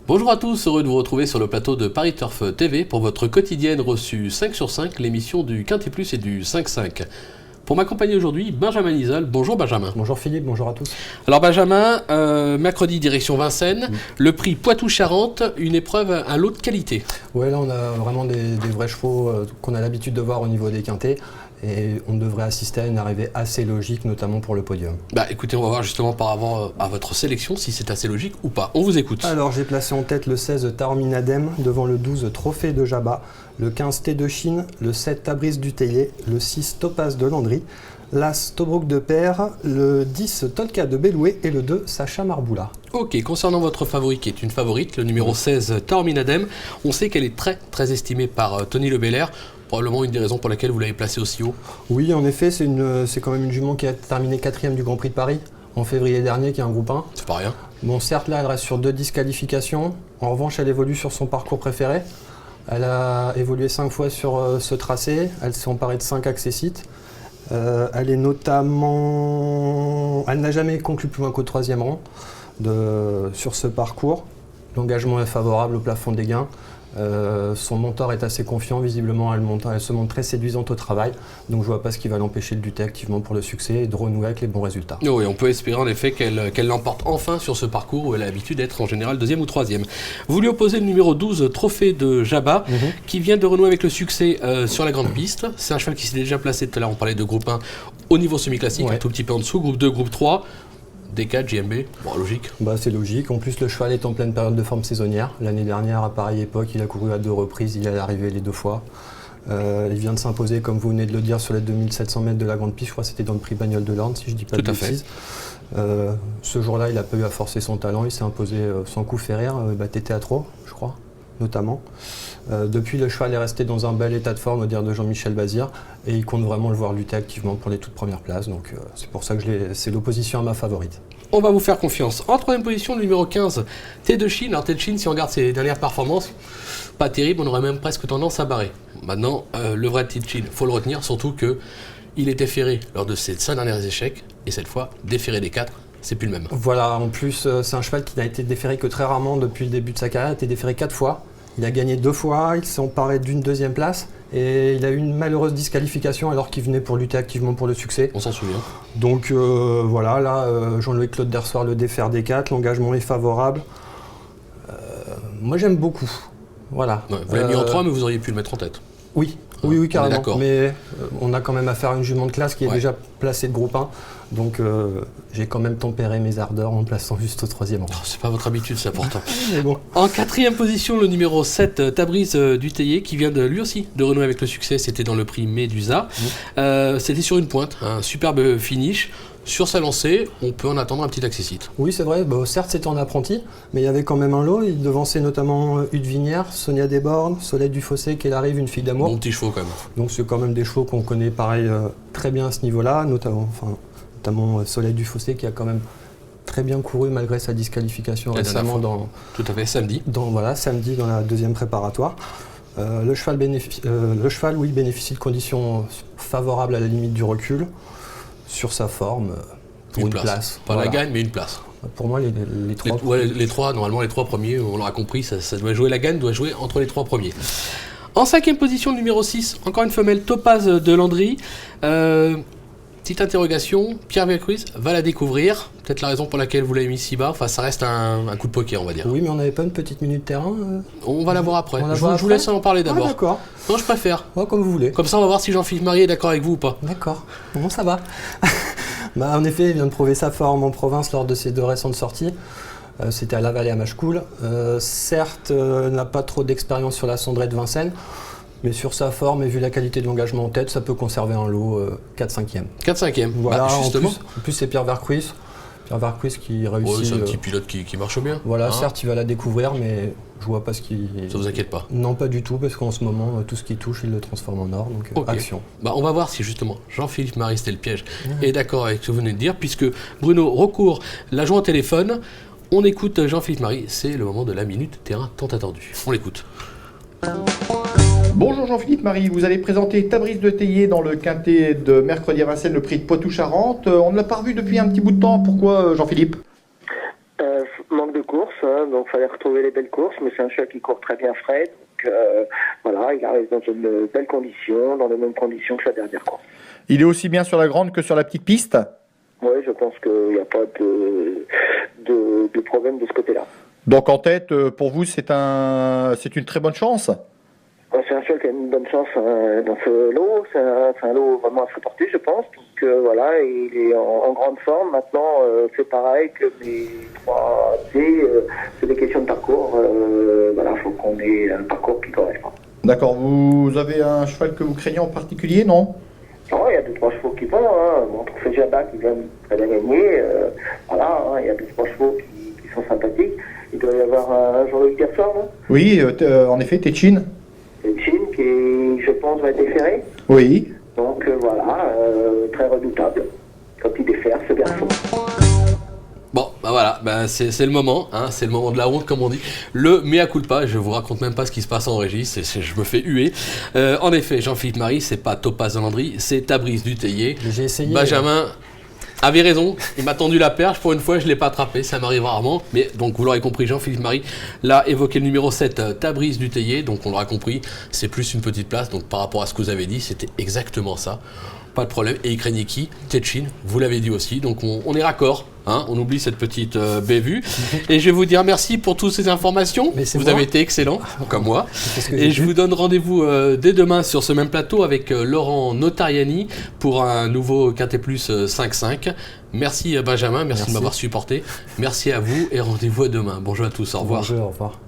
Bonjour à tous, heureux de vous retrouver sur le plateau de Paris Turf TV pour votre quotidienne reçue 5 sur 5, l'émission du Quintet Plus et du 5-5. Pour m'accompagner aujourd'hui, Benjamin Lisol. Bonjour Benjamin. Bonjour Philippe, bonjour à tous. Alors Benjamin, mercredi direction Vincennes, le prix Poitou-Charentes, une épreuve, un lot de qualité. Ouais, là on a vraiment des vrais chevaux qu'on a l'habitude de voir au niveau des quintets. Et on devrait assister à une arrivée assez logique, notamment pour le podium. Bah écoutez, on va voir justement par rapport à votre sélection si c'est assez logique ou pas. On vous écoute. Alors j'ai placé en tête le 16 Taorminadem devant le 12 Trophée de Jabba, le 15 Thé de Chine, le 7 Tabriz du Tellier, le 6 Topaz de Landry, l'As Tobruk de Père, le 10 Tolka de Belloué et le 2 Sacha Marboula. Ok, concernant votre favori qui est une favorite, le numéro 16 Taorminadem, on sait qu'elle est très estimée par Tony Le Belair. Probablement une des raisons pour laquelle vous l'avez placée aussi haut. Oui, en effet, c'est quand même une jument qui a terminé 4e du Grand Prix de Paris en février dernier, qui est un groupe 1. C'est pas rien. Bon, certes, là, elle reste sur 2 disqualifications. En revanche, elle évolue sur son parcours préféré. Elle a évolué 5 fois sur ce tracé. Elle s'est emparée de 5 accessites. Elle est notamment... Elle n'a jamais conclu plus loin qu'au 3e rang sur ce parcours. L'engagement est favorable au plafond des gains. Son mentor est assez confiant, visiblement elle se montre très séduisante au travail, donc je vois pas ce qui va l'empêcher de lutter activement pour le succès et de renouer avec les bons résultats. Oui, on peut espérer en effet qu'elle l'emporte enfin sur ce parcours où elle a l'habitude d'être en général 2e ou 3e. Vous lui opposez le numéro 12, Trophée de Jabba, qui vient de renouer avec le succès sur la grande piste. C'est un cheval qui s'est déjà placé, tout à l'heure on parlait de groupe 1 au niveau semi-classique, un tout petit peu en dessous, groupe 2, groupe 3. D4, JMB, bon, logique. Bah, c'est logique. En plus, le cheval est en pleine période de forme saisonnière. L'année dernière, à pareille époque, il a couru à 2 reprises. Il est arrivé les 2 fois. Il vient de s'imposer, comme vous venez de le dire, sur les 2700 mètres de la grande piste. Je crois que c'était dans le prix Bagnole de l'Orne, si je ne dis pas de bêtises. Ce jour-là, il n'a pas eu à forcer son talent. Il s'est imposé sans coup férir, batté Teatro, je crois, notamment. Depuis, le cheval est resté dans un bel état de forme, au dire de Jean-Michel Bazir, et il compte vraiment le voir lutter activement pour les toutes premières places. Donc c'est pour ça que c'est l'opposition à ma favorite. On va vous faire confiance. En 3e position, le numéro 15, Thé de Chine. Alors Thé de Chine, si on regarde ses dernières performances, pas terrible, on aurait même presque tendance à barrer. Maintenant, le vrai Thé de Chine, il faut le retenir, surtout qu'il était ferré lors de ses 5 derniers échecs, et cette fois, déféré des 4. C'est plus le même. Voilà, en plus, c'est un cheval qui n'a été déféré que très rarement depuis le début de sa carrière. Il a été déféré 4 fois. Il a gagné 2 fois, il s'est emparé d'une 2e place et il a eu une malheureuse disqualification alors qu'il venait pour lutter activement pour le succès. On s'en souvient. Donc voilà, là, Jean-Louis Claude Dersoir le défère des 4, l'engagement est favorable. Moi j'aime beaucoup. Voilà. Ouais, vous l'avez mis en 3, mais vous auriez pu le mettre en tête. Oui, oui, carrément. On est mais on a quand même affaire à une jument de classe qui est déjà placée de groupe 1. Donc j'ai quand même tempéré mes ardeurs en plaçant juste au 3e rang. Oh, c'est pas votre habitude, c'est important. Mais bon. En 4e position, le numéro 7, Tabriz du Tellier, qui vient lui aussi de renouer avec le succès. C'était dans le prix Médusa. C'était sur une pointe, un superbe finish. Sur sa lancée, on peut en attendre un petit accessite. Oui, c'est vrai. Bah, certes, c'était en apprenti, mais il y avait quand même un lot. Il devançait notamment Hugues Vinière, Sonia Desbornes, Soleil du Fossé, qui arrive, une fille d'amour. Bon petit chevaux quand même. Donc c'est quand même des chevaux qu'on connaît pareil très bien à ce niveau-là, notamment Soleil du Fossé, qui a quand même très bien couru malgré sa disqualification récemment Tout à fait, samedi. Samedi dans la 2e préparatoire. Le cheval bénéficie de conditions favorables à la limite du recul. Sur sa forme, pour une place. Pas la gagne, mais une place. Pour moi, les 3. Les 3, normalement les 3 premiers, on l'aura compris, ça doit jouer, la gagne doit jouer entre les 3 premiers. En 5e position, le numéro 6, encore une femelle, Topaz de Landry. Petite interrogation, Pierre Vercruis va la découvrir. Peut-être la raison pour laquelle vous l'avez mis si bas. Enfin, ça reste un coup de poker, on va dire. Oui, mais on n'avait pas une petite minute terrain On va la voir après. Je vous laisse en parler d'abord. Ah, d'accord. Non, je préfère. Oh, comme vous voulez. Comme ça, on va voir si Jean-Philippe Marie est d'accord avec vous ou pas. D'accord. Bon, ça va. En effet, il vient de prouver sa forme en province lors de ses 2 récentes sorties. C'était à Laval et à Machecoul. Certes, n'a pas trop d'expérience sur la cendrée de Vincennes. Mais sur sa forme et vu la qualité de l'engagement en tête, ça peut conserver un lot 4-5e. 4-5e, voilà, justement. En plus c'est Pierre Vercruis. Pierre Vercruis qui réussit. C'est un petit pilote qui marche bien. Voilà, certes il va la découvrir, mais je vois pas ce qui... Ça vous inquiète pas? Non, pas du tout, parce qu'en ce moment, tout ce qui touche, il le transforme en or, donc action. On va voir si justement Jean-Philippe Marie, c'était le piège, est d'accord avec ce que vous venez de dire, puisque Bruno recourt la joint au téléphone. On écoute Jean-Philippe Marie, c'est le moment de la minute terrain tant attendue. On l'écoute. Bonjour Jean-Philippe Marie, vous allez présenter Tabriz de Tellier dans le quintet de mercredi à Vincennes, le prix de Poitou-Charentes. On ne l'a pas revu depuis un petit bout de temps, pourquoi Jean-Philippe ? Manque de courses, hein, donc il fallait retrouver les belles courses, mais c'est un cheval qui court très bien frais, donc voilà, il arrive dans une belle condition, dans les mêmes conditions que la dernière course. Il est aussi bien sur la grande que sur la petite piste? Oui, je pense qu'il n'y a pas de problème de ce côté-là. Donc en tête, pour vous, c'est une très bonne chance? C'est un cheval qui a une bonne chance dans ce lot. C'est un lot vraiment à sa portée, je pense. Donc voilà, il est en grande forme. Maintenant, c'est pareil que mes 3D, c'est des questions de parcours. Voilà, il faut qu'on ait un parcours qui correspond. D'accord. Vous avez un cheval que vous craignez en particulier, non? Non, il y a 2-3 chevaux qui vont. Hein. Bon, Trophée Jabba qui vient très bien gagner. Voilà, hein, il y a 2-3 chevaux qui sont sympathiques. Il doit y avoir un Jean-Luc Gerson, non? Oui, en effet, Tétchine. Tétchine qui, je pense, va être déféré. Oui. Donc voilà, très redoutable quand il défère ce garçon. Bon, bah voilà, bah c'est le moment, hein, c'est le moment de la honte comme on dit. Le mea culpa, je vous raconte même pas ce qui se passe en régie, je me fais huer. En effet, Jean-Philippe Marie, c'est pas Topaz de Landry, c'est Tabriz du Tellier. J'ai essayé. Benjamin avait raison, il m'a tendu la perche, pour une fois je l'ai pas attrapé, ça m'arrive rarement. Mais donc vous l'aurez compris, Jean-Philippe Marie l'a évoqué le numéro 7, Tabriz du Tellier, donc on l'aura compris, c'est plus une petite place, donc par rapport à ce que vous avez dit, c'était exactement ça. Pas de problème. Et il craignait qui? Tétchine, vous l'avez dit aussi. Donc on est raccord, hein, on oublie cette petite bévue. Et je vais vous dire merci pour toutes ces informations. Vous avez été excellent, comme moi. Et je vous donne rendez-vous dès demain sur ce même plateau avec Laurent Notariani pour un nouveau Quintet Plus 5-5. Merci Benjamin, merci de m'avoir supporté. Merci à vous et rendez-vous à demain. Bonjour à tous, au revoir. Bonjour, au revoir.